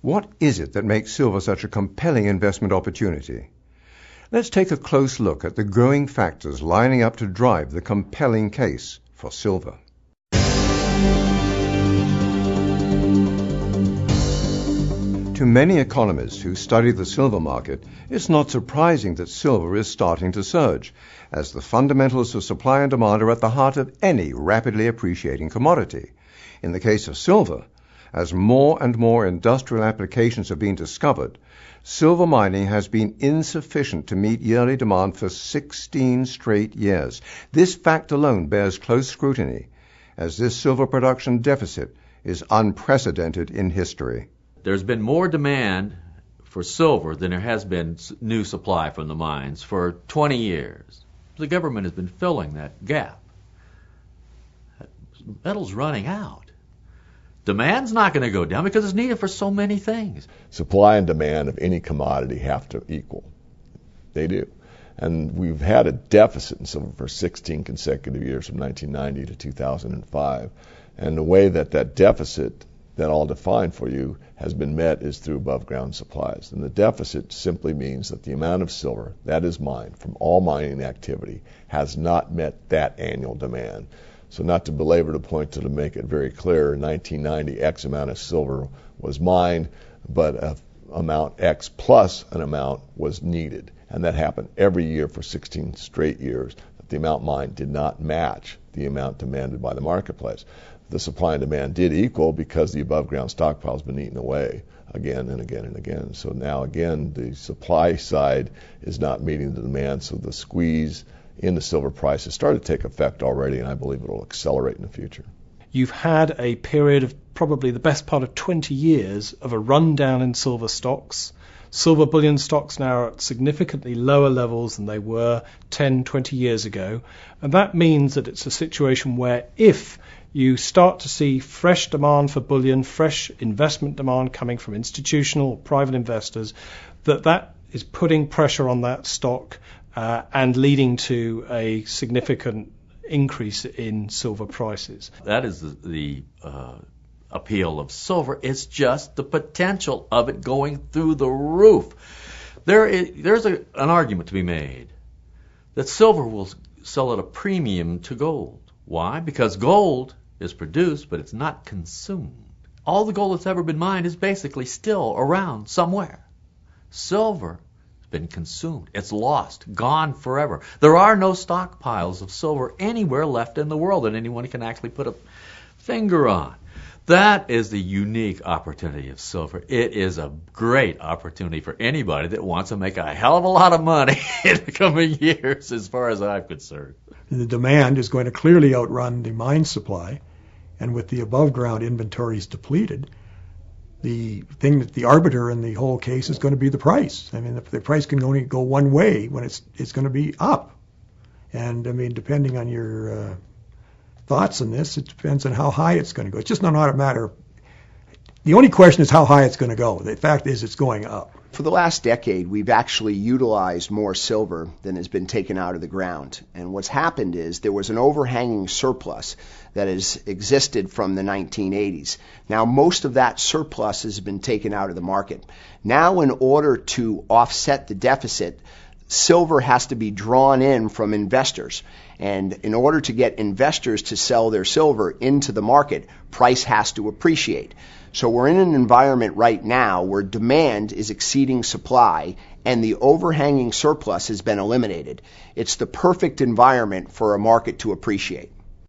What is it that makes silver such a compelling investment opportunity? Let's take a close look at the growing factors lining up to drive the compelling case for silver. To many economists who study the silver market, it's not surprising that silver is starting to surge, as the fundamentals of supply and demand are at the heart of any rapidly appreciating commodity. In the case of silver, as more and more industrial applications have been discovered, silver mining has been insufficient to meet yearly demand for 16 straight years. This fact alone bears close scrutiny, as this silver production deficit is unprecedented in history. There's been more demand for silver than there has been new supply from the mines for 20 years. The government has been filling that gap. Metal's running out. Demand's not going to go down because it's needed for so many things. Supply and demand of any commodity have to equal. They do. And we've had a deficit in silver for 16 consecutive years from 1990 to 2005. And the way that deficit that I'll define for you has been met is through above ground supplies. And the deficit simply means that the amount of silver that is mined from all mining activity has not met that annual demand. So not to belabor the point, to make it very clear, in 1990 X amount of silver was mined, but amount X plus an amount was needed. And that happened every year for 16 straight years. The amount mined did not match the amount demanded by the marketplace. The supply and demand did equal because the above ground stockpile has been eaten away again and again and again. So now again the supply side is not meeting the demand, so the squeeze in the silver price has started to take effect already, and I believe it will accelerate in the future. You've had a period of probably the best part of 20 years of a rundown in silver stocks. Silver bullion stocks now are at significantly lower levels than they were 10, 20 years ago. And that means that it's a situation where if you start to see fresh demand for bullion, fresh investment demand coming from institutional or private investors, that is putting pressure on that stock and leading to a significant increase in silver prices. That is the appeal of silver. It's just the potential of it going through the roof. There's an argument to be made that silver will sell at a premium to gold. Why? Because gold is produced, but it's not consumed. All the gold that's ever been mined is basically still around somewhere. Silver has been consumed. It's lost, gone forever. There are no stockpiles of silver anywhere left in the world that anyone can actually put a finger on. That is the unique opportunity of silver. It is a great opportunity for anybody that wants to make a hell of a lot of money in the coming years, as far as I'm concerned. The demand is going to clearly outrun the mine supply, and with the above ground inventories depleted, the thing that the arbiter in the whole case is going to be the price. I mean, the price can only go one way when it's going to be up. And I mean, depending on your thoughts on this, it depends on how high it's going to go. It's just not a matter. The only question is how high it's going to go. The fact is it's going up. For the last decade, we've actually utilized more silver than has been taken out of the ground. And what's happened is there was an overhanging surplus that has existed from the 1980s. Now, most of that surplus has been taken out of the market. Now, in order to offset the deficit, silver has to be drawn in from investors. And in order to get investors to sell their silver into the market, price has to appreciate. So we're in an environment right now where demand is exceeding supply and the overhanging surplus has been eliminated. It's the perfect environment for a market to appreciate.